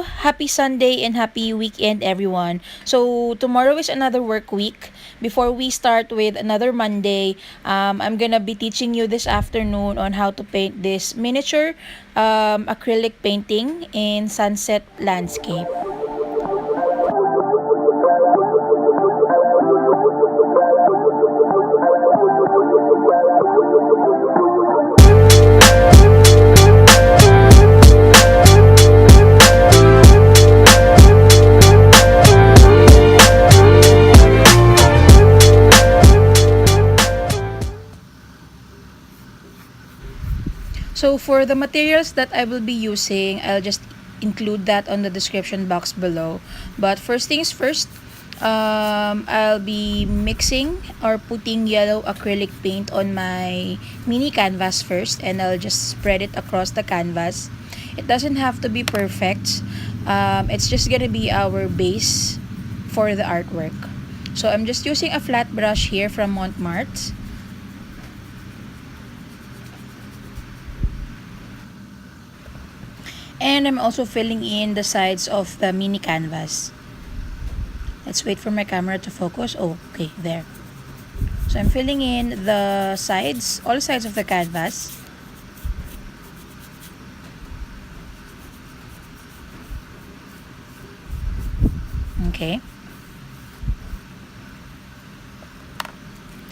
Hello, happy Sunday and happy weekend everyone. So tomorrow is another work week. Before we start with another Monday, I'm gonna be teaching you this afternoon on how to paint this miniature acrylic painting in sunset landscape. So for the materials that I will be using, I'll just include that on the description box below. But first things first, I'll be mixing or putting yellow acrylic paint on my mini canvas first, and I'll just spread it across the canvas. It doesn't have to be perfect. It's just gonna be our base for the artwork. So I'm just using a flat brush here from Monte Marte. And I'm also filling in the sides of the mini canvas. Let's wait for my camera to focus. Oh, okay, there. So I'm filling in the sides, all sides of the canvas. Okay.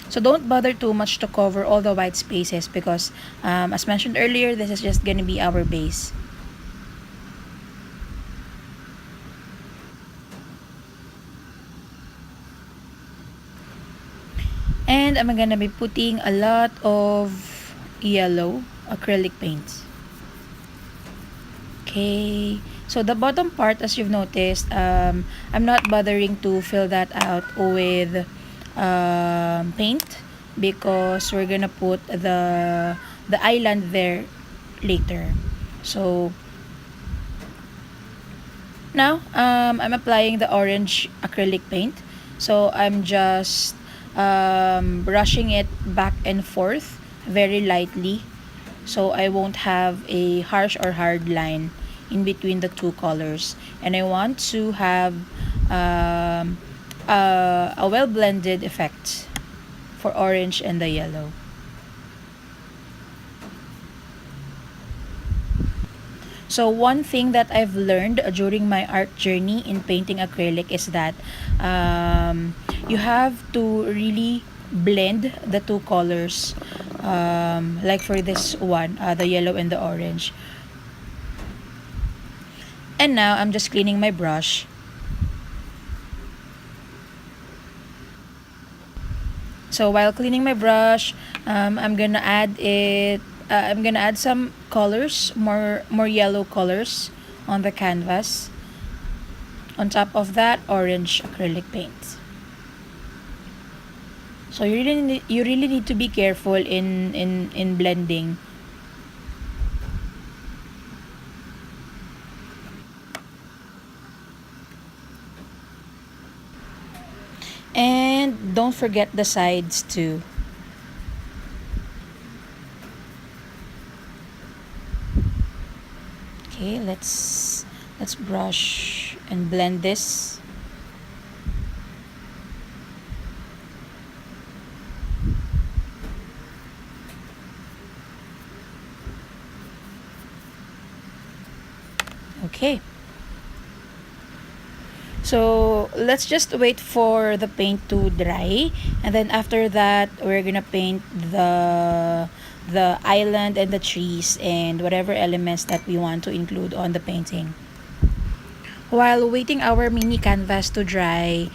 So don't bother too much to cover all the white spaces because, as mentioned earlier, this is just gonna be our base. And I'm gonna be putting a lot of yellow acrylic paints. Okay, so the bottom part, as you've noticed, I'm not bothering to fill that out with paint because we're gonna put the island there later. So now I'm applying the orange acrylic paint. So I'm just brushing it back and forth very lightly so I won't have a harsh or hard line in between the two colors. And I want to have a well blended effect for orange and the yellow. So one thing that I've learned during my art journey in painting acrylic is that you have to really blend the two colors. Like for this one, the yellow and the orange. And now I'm just cleaning my brush. So while cleaning my brush, I'm gonna add it. I'm gonna add some colors, more yellow colors on the canvas. On top of that, orange acrylic paint. So you really need to be careful in blending. And don't forget the sides too. Okay, let's brush and blend this. Okay. So let's just wait for the paint to dry, and then after that we're gonna paint the island and the trees and whatever elements that we want to include on the painting. While waiting our mini canvas to dry,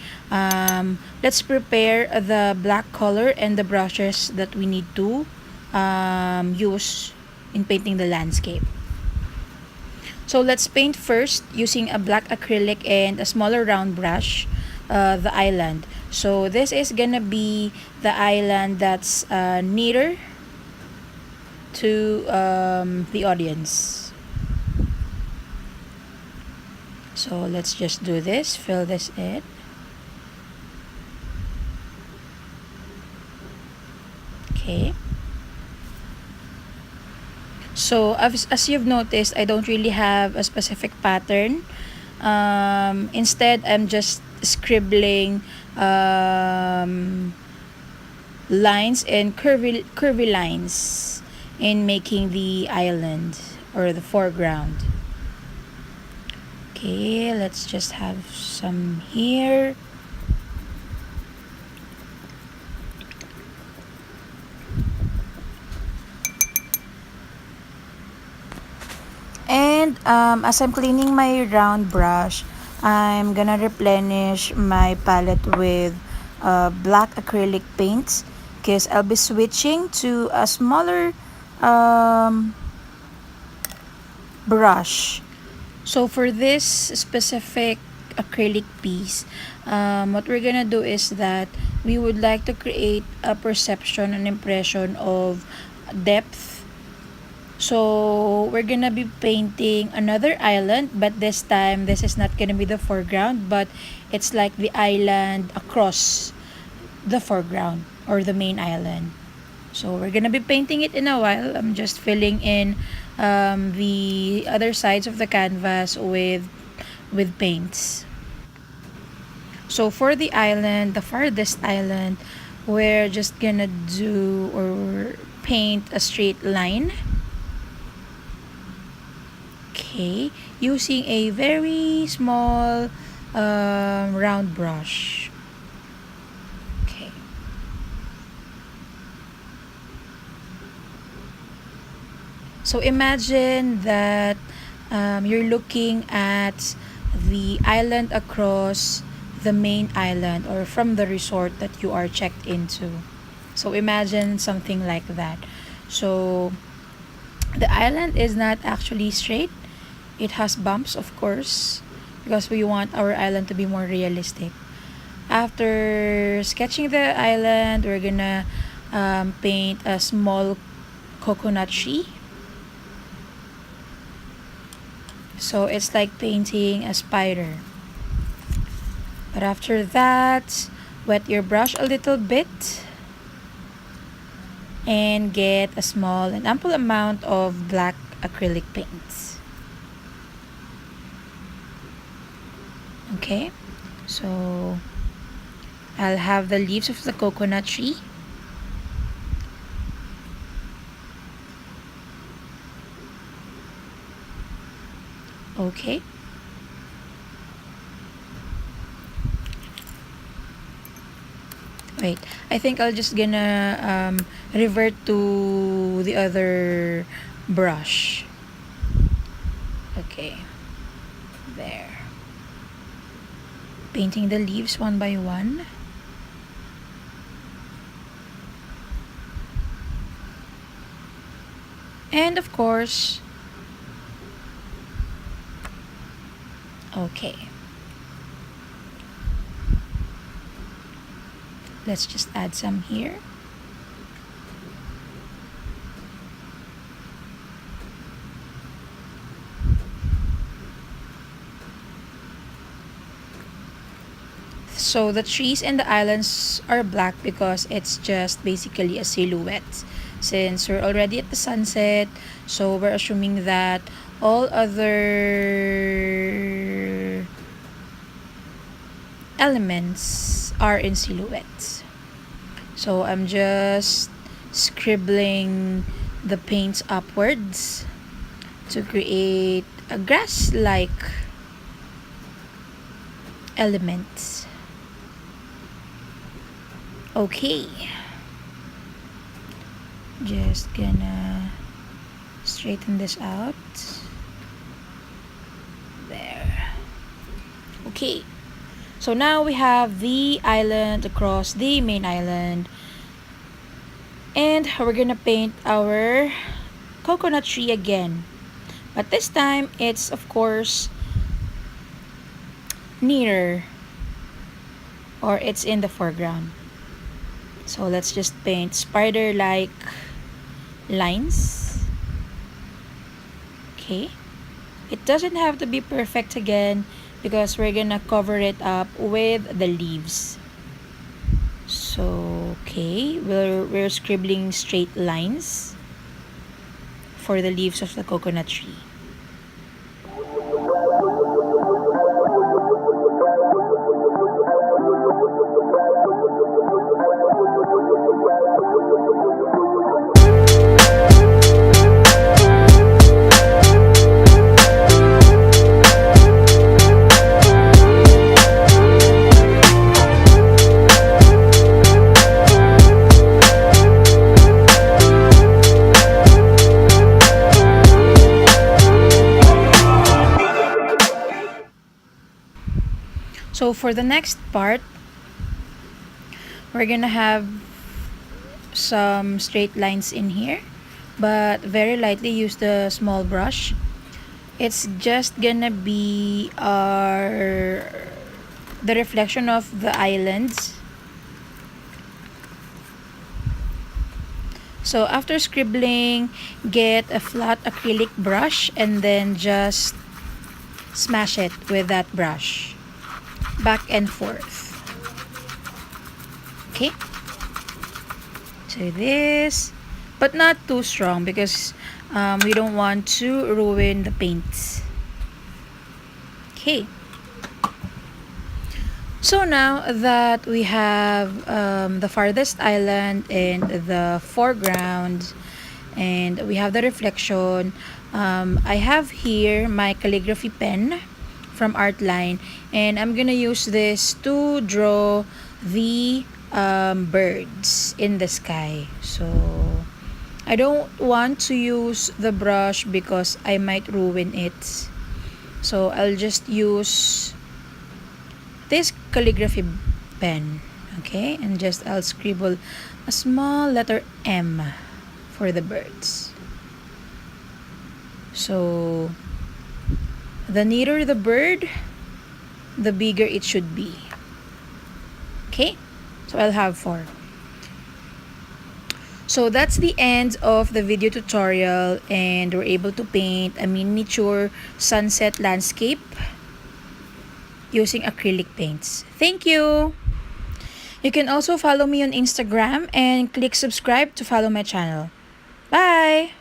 let's prepare the black color and the brushes that we need to use in painting the landscape. So let's paint first using a black acrylic and a smaller round brush, the island. So this is gonna be the island that's nearer to the audience. So let's just do this, fill this in. Okay. So So as you've noticed, I don't really have a specific pattern. Instead, I'm just scribbling lines and curvy lines in making the island or the foreground. Okay, let's just have some here. And as I'm cleaning my round brush, I'm gonna replenish my palette with black acrylic paints because I'll be switching to a smaller brush. So for this specific acrylic piece, what we're gonna do is that we would like to create a perception, an impression of depth. So we're gonna be painting another island, but this time this is not gonna be the foreground, but it's like the island across the foreground or the main island. So we're gonna be painting it in a while. I'm just filling in the other sides of the canvas with paints. So for the island, the farthest island, we're just gonna do or paint a straight line. Okay, using a very small round brush. Okay. So imagine that you're looking at the island across the main island or from the resort that you are checked into. So imagine something like that. So the island is not actually straight. It has bumps, of course, because we want our island to be more realistic. After sketching the island, we're gonna paint a small coconut tree. So it's like painting a spider. But after that, wet your brush a little bit and get a small and ample amount of black acrylic paints. Okay, so I'll have the leaves of the coconut tree. Okay. Wait, I think I'll just gonna revert to the other brush. Okay, there. Painting the leaves one by one. And of course, okay. Let's just add some here. So the trees and the islands are black because it's just basically a silhouette. Since we're already at the sunset, so we're assuming that all other elements are in silhouette. So I'm just scribbling the paints upwards to create a grass-like element. Okay, just gonna straighten this out. There. Okay, so now we have the island across the main island, and we're gonna paint our coconut tree again, but this time it's of course nearer, or it's in the foreground. So let's just paint spider-like lines. Okay, it doesn't have to be perfect again because we're gonna cover it up with the leaves. So okay, we're scribbling straight lines for the leaves of the coconut tree. So for the next part, we're gonna have some straight lines in here, but very lightly use the small brush. It's just gonna be the reflection of the islands. So after scribbling, get a flat acrylic brush and then just smash it with that brush back and forth. Okay, so this, but not too strong because we don't want to ruin the paints. Okay, so now that we have the farthest island and the foreground, and we have the reflection, I have here my calligraphy pen from Artline, and I'm gonna use this to draw the birds in the sky. So I don't want to use the brush because I might ruin it, so I'll just use this calligraphy pen. Okay, and just I'll scribble a small letter M for the birds. So the neater the bird, the bigger it should be. Okay, so I'll have 4. So that's the end of the video tutorial, and we're able to paint a miniature sunset landscape using acrylic paints. Thank you! You can also follow me on Instagram and click subscribe to follow my channel. Bye!